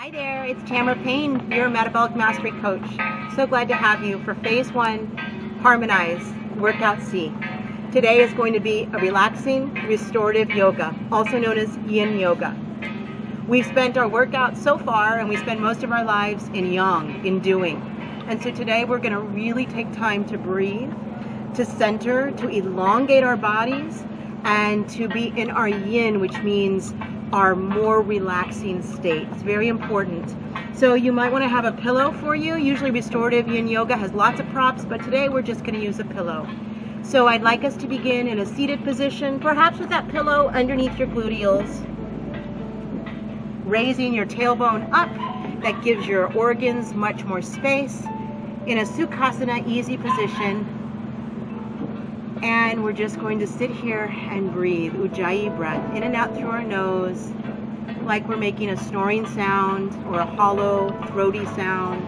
Hi there, it's Tamara Payne, your Metabolic Mastery Coach. So glad to have you for Phase 1, Harmonize, Workout C. Today is going to be a relaxing, restorative yoga, also known as yin yoga. We've spent our workout so far, and we spend most of our lives in yang, in doing. And so today we're going to really take time to breathe, to center, to elongate our bodies, and to be in our yin, which means our more relaxing state. It's very important. So you might want to have a pillow for you. Usually restorative yin yoga has lots of props, but today we're just going to use a pillow. So I'd like us to begin in a seated position, perhaps with that pillow underneath your gluteals, raising your tailbone up. That gives your organs much more space. In a Sukhasana easy position, and we're just going to sit here and breathe, Ujjayi breath, in and out through our nose, like we're making a snoring sound or a hollow, throaty sound.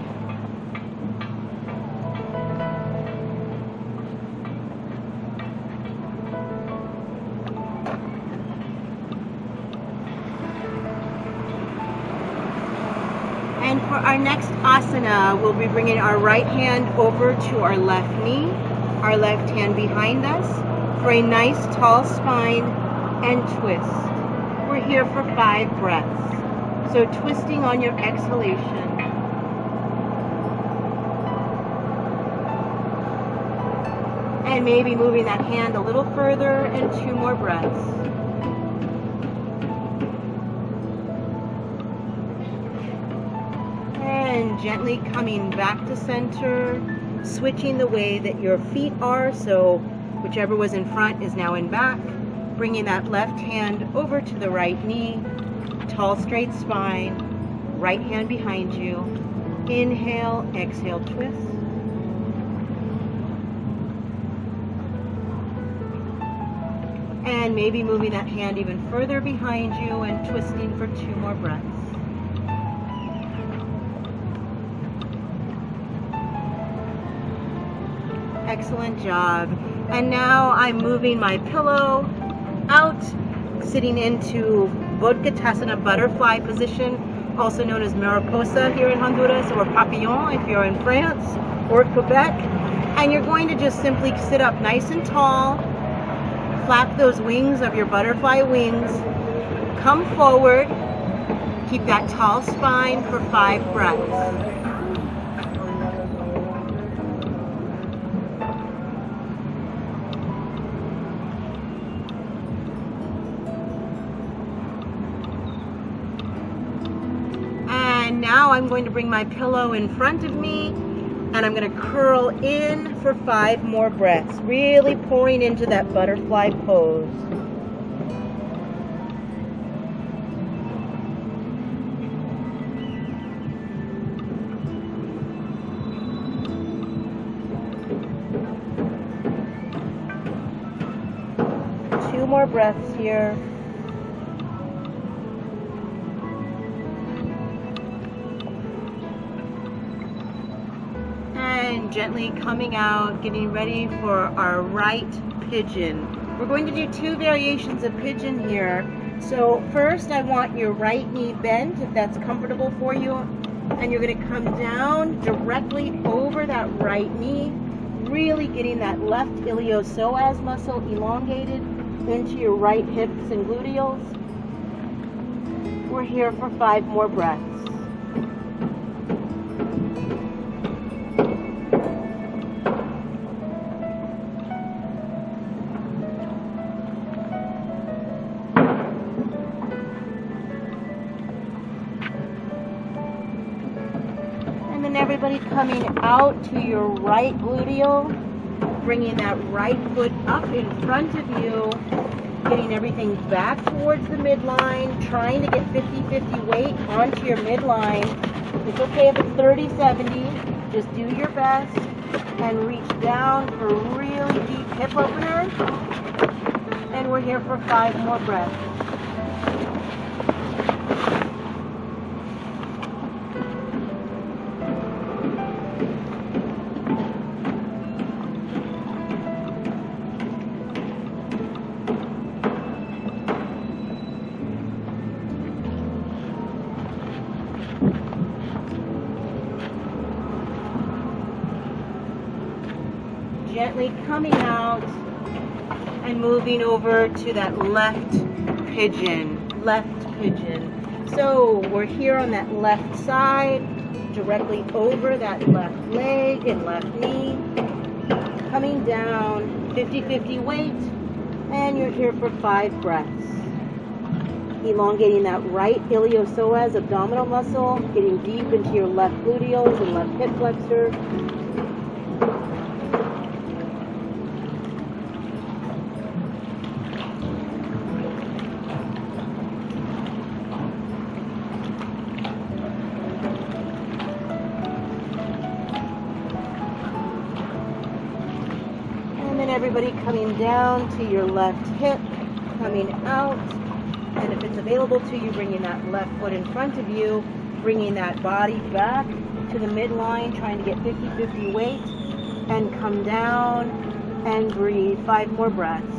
And for our next asana, we'll be bringing our right hand over to our left knee, our left hand behind us for a nice tall spine and twist. We're here for 5 breaths. So twisting on your exhalation. And maybe moving that hand a little further, and 2 more breaths. And gently coming back to center, switching the way that your feet are, so whichever was in front is now in back. Bringing that left hand over to the right knee, tall straight spine, right hand behind you. Inhale, exhale, twist. And maybe moving that hand even further behind you and twisting for 2 more breaths. Excellent job. And now I'm moving my pillow out, sitting into Bodhikonasana butterfly position, also known as Mariposa here in Honduras, or Papillon if you're in France, or Quebec. And you're going to just simply sit up nice and tall, flap those wings of your butterfly wings, come forward, keep that tall spine for 5 breaths. And now I'm going to bring my pillow in front of me, and I'm going to curl in for 5 more breaths, really pouring into that butterfly pose. Two more breaths here. And gently coming out, getting ready for our right pigeon. We're going to do 2 variations of pigeon here. So first I want your right knee bent, if that's comfortable for you, and you're going to come down directly over that right knee, really getting that left iliopsoas muscle elongated into your right hips and gluteals. We're here for 5 more breaths. And everybody coming out to your right gluteal, bringing that right foot up in front of you, getting everything back towards the midline, trying to get 50-50 weight onto your midline. It's okay if it's 30-70, just do your best, and reach down for a really deep hip opener. And we're here for 5 more breaths. Gently coming out and moving over to that left pigeon. So we're here on that left side, directly over that left leg and left knee. Coming down, 50-50 weight, and you're here for 5 breaths. Elongating that right iliopsoas abdominal muscle, getting deep into your left gluteals and left hip flexor. And then everybody coming down to your left hip, coming out. And if it's available to you, bringing that left foot in front of you, bringing that body back to the midline, trying to get 50-50 weight, and come down and breathe. 5 more breaths.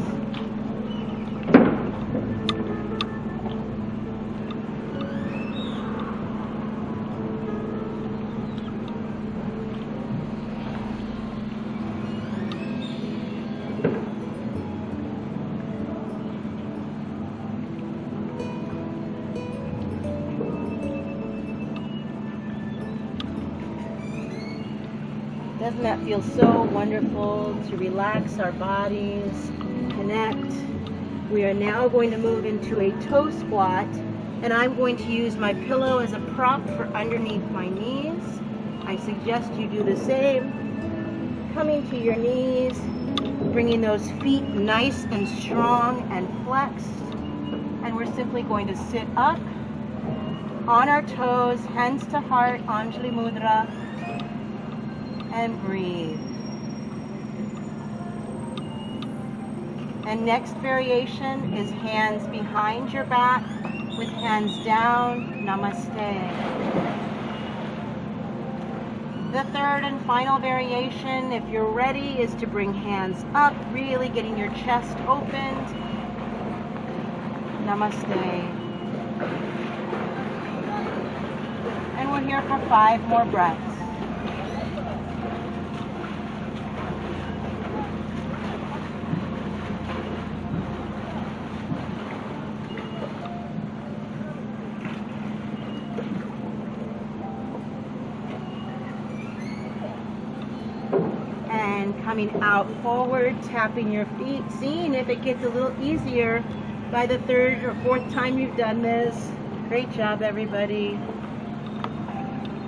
Doesn't that feel so wonderful to relax our bodies, connect? We are now going to move into a toe squat, and I'm going to use my pillow as a prop for underneath my knees. I suggest you do the same. Coming to your knees, bringing those feet nice and strong and flexed, and we're simply going to sit up on our toes, hands to heart, Anjali Mudra, and breathe. And next variation is hands behind your back with hands down, Namaste. The third and final variation, if you're ready, is to bring hands up, really getting your chest opened. Namaste. And we're here for 5 more breaths. And coming out forward, tapping your feet, seeing if it gets a little easier by the 3rd or 4th time you've done this. Great job, everybody.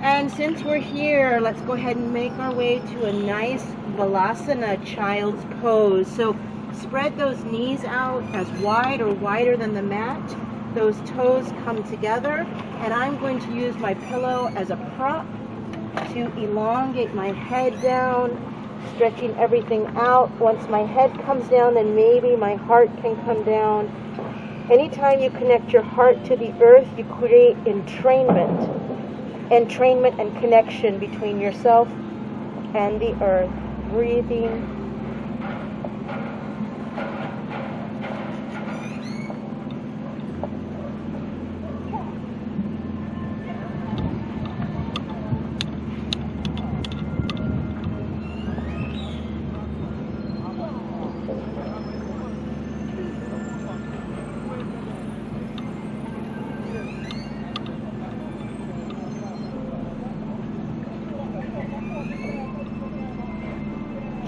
And since we're here, let's go ahead and make our way to a nice Balasana child's pose. So spread those knees out as wide or wider than the mat. Those toes come together, and I'm going to use my pillow as a prop to elongate my head down, stretching everything out. Once my head comes down, then maybe my heart can come down. Anytime you connect your heart to the earth, you create entrainment and connection between yourself and the earth. Breathing.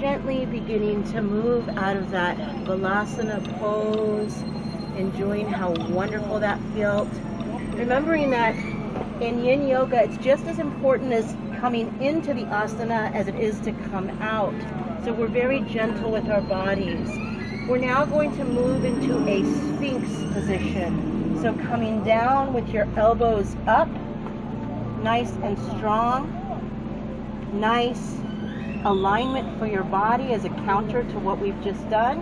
Gently beginning to move out of that Balasana pose, enjoying how wonderful that felt. Remembering that in Yin Yoga, it's just as important as coming into the asana as it is to come out. So we're very gentle with our bodies. We're now going to move into a Sphinx position. So coming down with your elbows up, nice and strong, nice alignment for your body as a counter to what we've just done.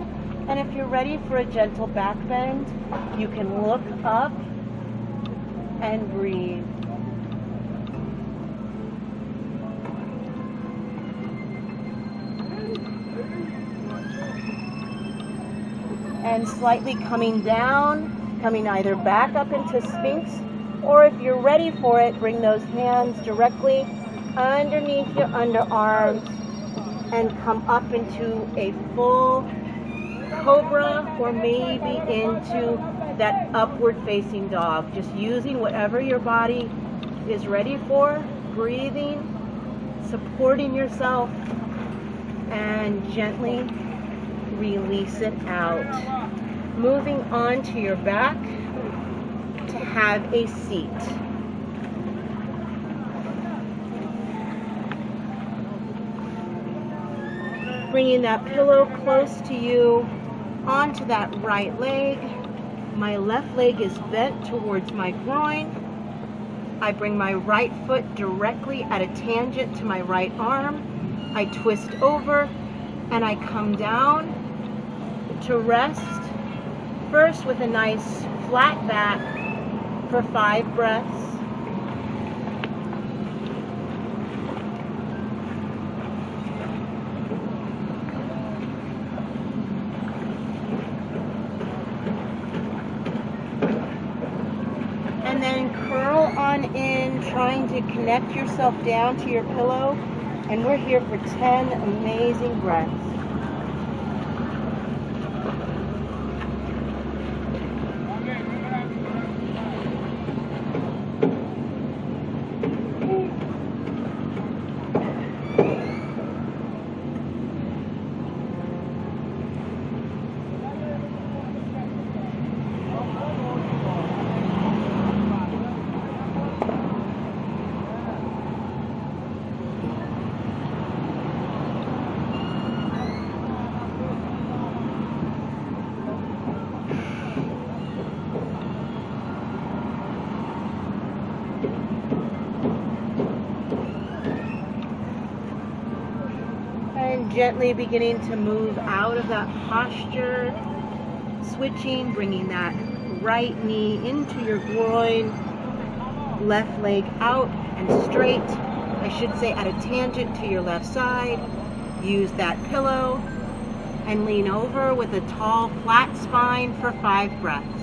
And if you're ready for a gentle back bend, you can look up and breathe. And slightly coming down, coming either back up into Sphinx, or if you're ready for it, bring those hands directly underneath your underarms. and come up into a full cobra, or maybe into that upward facing dog. Just using whatever your body is ready for, breathing, supporting yourself, and gently release it out. Moving on to your back to have a seat. Bringing that pillow close to you, onto that right leg. My left leg is bent towards my groin. I bring my right foot directly at a tangent to my right arm. I twist over and I come down to rest, first with a nice flat back for 5 breaths. And then curl on in, trying to connect yourself down to your pillow. And we're here for 10 amazing breaths. Gently beginning to move out of that posture, switching, bringing that right knee into your groin, left leg out and straight, I should say at a tangent to your left side. Use that pillow and lean over with a tall, flat spine for 5 breaths.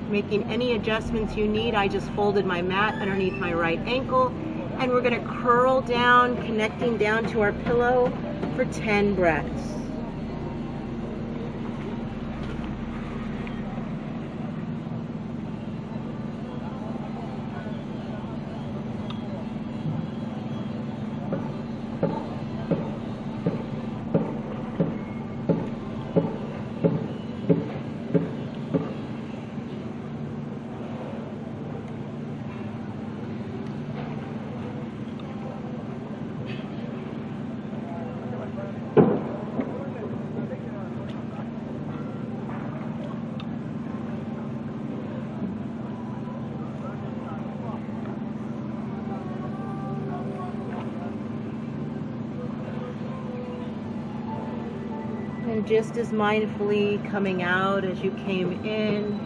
Making any adjustments you need. I just folded my mat underneath my right ankle, and we're going to curl down, connecting down to our pillow for 10 breaths. And just as mindfully coming out as you came in,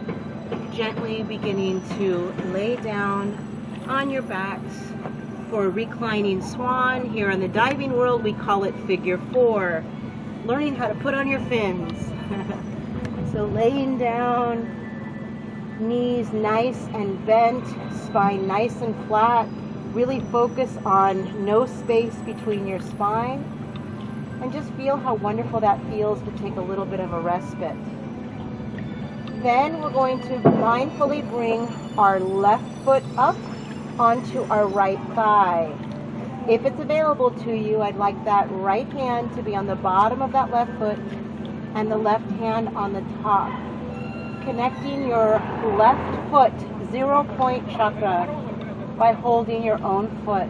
gently beginning to lay down on your backs for reclining swan. Here in the diving world, we call it figure 4, learning how to put on your fins. So laying down, knees nice and bent, spine nice and flat. Really focus on no space between your spine. And just feel how wonderful that feels to take a little bit of a respite. Then we're going to mindfully bring our left foot up onto our right thigh. If it's available to you, I'd like that right hand to be on the bottom of that left foot and the left hand on the top. Connecting your left foot, 0-point chakra, by holding your own foot.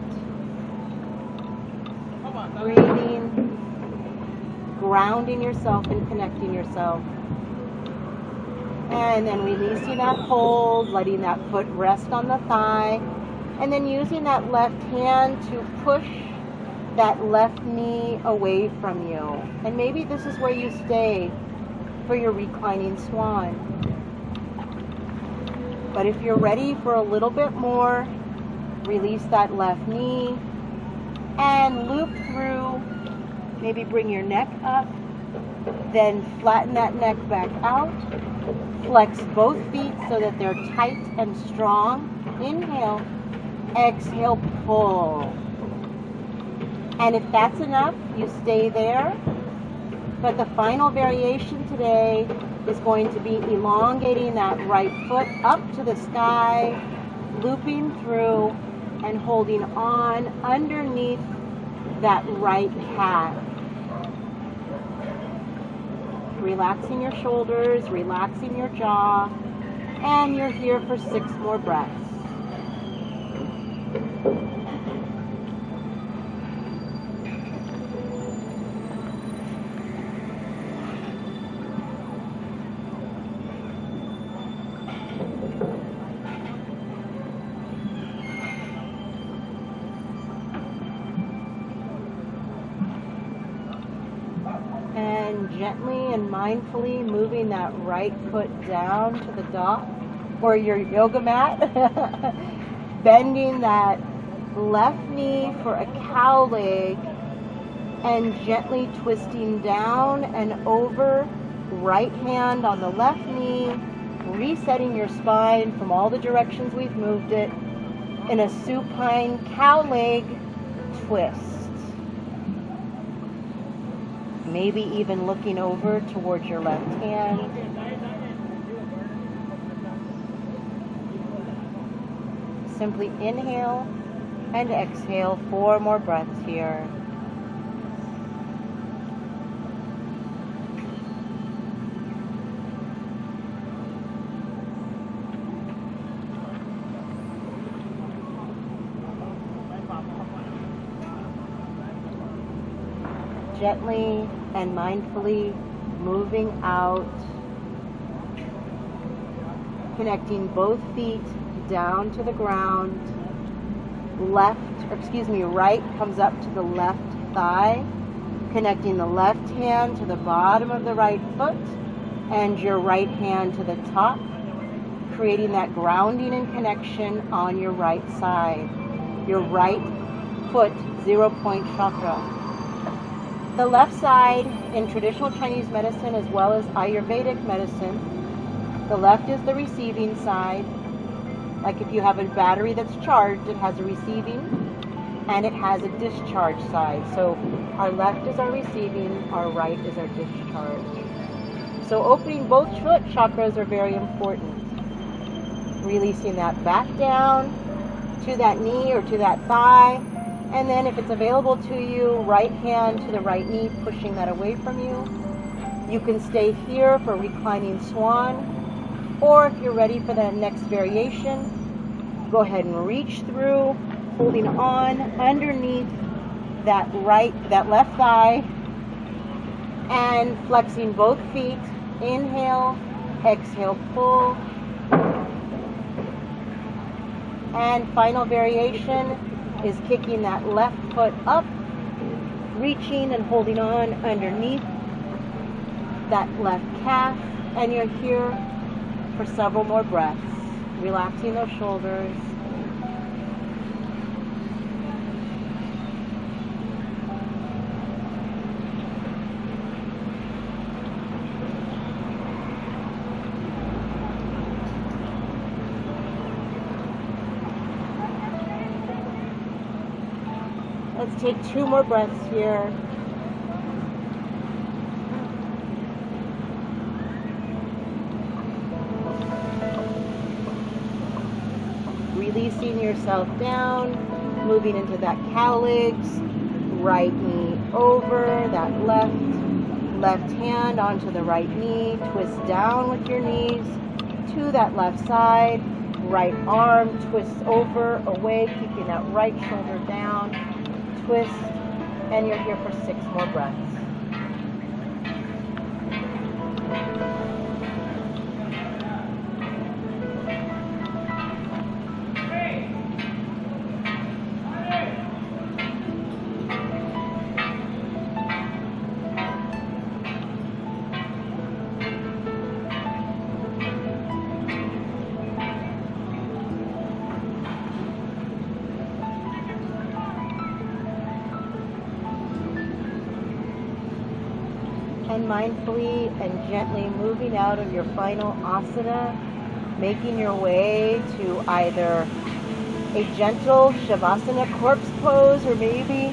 Breathing, grounding yourself and connecting yourself. And then releasing that hold, letting that foot rest on the thigh. And then using that left hand to push that left knee away from you. And maybe this is where you stay for your reclining swan. But if you're ready for a little bit more, release that left knee and loop through Maybe bring your neck up, then flatten that neck back out. Flex both feet so that they're tight and strong. Inhale, exhale, pull. And if that's enough, you stay there. But the final variation today is going to be elongating that right foot up to the sky, looping through and holding on underneath that right calf. Relaxing your shoulders, relaxing your jaw, and you're here for 6 more breaths. And gently and mindfully moving that right foot down to the dot or your yoga mat. Bending that left knee for a cow leg and gently twisting down and over. Right hand on the left knee, resetting your spine from all the directions we've moved it in a supine cow leg twist. Maybe even looking over towards your left hand. Simply inhale and exhale 4 more breaths here. Gently and mindfully moving out, connecting both feet down to the ground. Right comes up to the left thigh, connecting the left hand to the bottom of the right foot and your right hand to the top, creating that grounding and connection on your right side. Your right foot, 0-point chakra. The left side, in traditional Chinese medicine as well as Ayurvedic medicine, the left is the receiving side. Like if you have a battery that's charged, it has a receiving and it has a discharge side. So our left is our receiving, our right is our discharge. So opening both foot chakras are very important. Releasing that back down to that knee or to that thigh. And then if it's available to you, right hand to the right knee, pushing that away from you. You can stay here for reclining swan. Or if you're ready for the next variation, go ahead and reach through, holding on underneath that left thigh, and flexing both feet. Inhale, exhale, pull. And final variation is kicking that left foot up, reaching and holding on underneath that left calf, and you're here for several more breaths, relaxing those shoulders. Let's take 2 more breaths here. Releasing yourself down, moving into that cow legs, right knee over, that left hand onto the right knee, twist down with your knees to that left side, right arm twists over, away, keeping that right shoulder down, twist, and you're here for 6 more breaths. mindfully and gently moving out of your final asana, making your way to either a gentle shavasana corpse pose, or maybe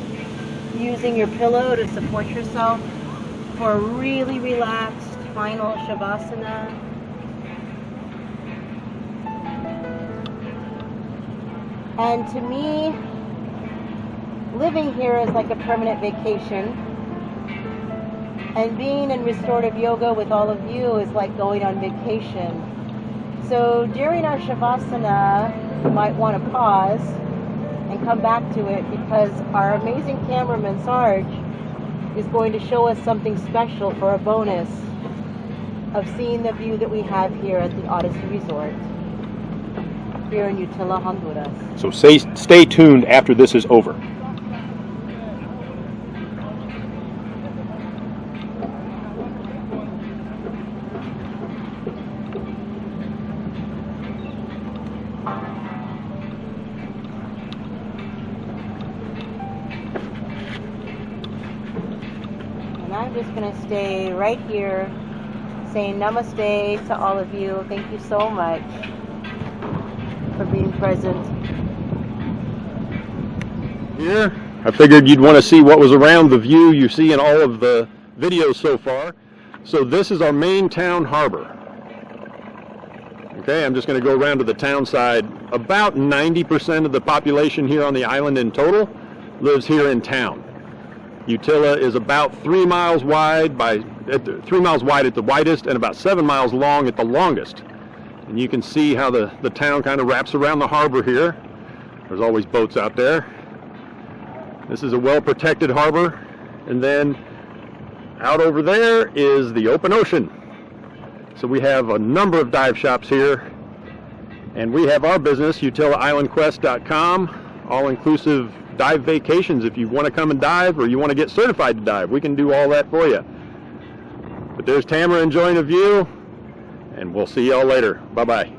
using your pillow to support yourself for a really relaxed final shavasana. And to me, living here is like a permanent vacation, and being in restorative yoga with all of you is like going on vacation. So during our shavasana, you might want to pause and come back to it, because our amazing cameraman Sarge is going to show us something special for a bonus of seeing the view that we have here at the Odyssey Resort here in Utila, Honduras. So stay tuned after this is over. And I'm just going to stay right here saying namaste to all of you. Thank you so much for being present. Here, I figured you'd want to see what was around the view you see in all of the videos so far. So this is our main town harbor. Okay, I'm just going to go around to the town side. About 90% of the population here on the island in total lives here in town. Utila is about 3 miles wide at the widest, and about 7 miles long at the longest. And you can see how the town kind of wraps around the harbor here. There's always boats out there. This is a well-protected harbor. And then out over there is the open ocean. So we have a number of dive shops here. And we have our business, UtilaIslandQuest.com, all-inclusive dive vacations. If you want to come and dive, or you want to get certified to dive, we can do all that for you. But there's Tamara enjoying the view, and we'll see y'all later. Bye-bye.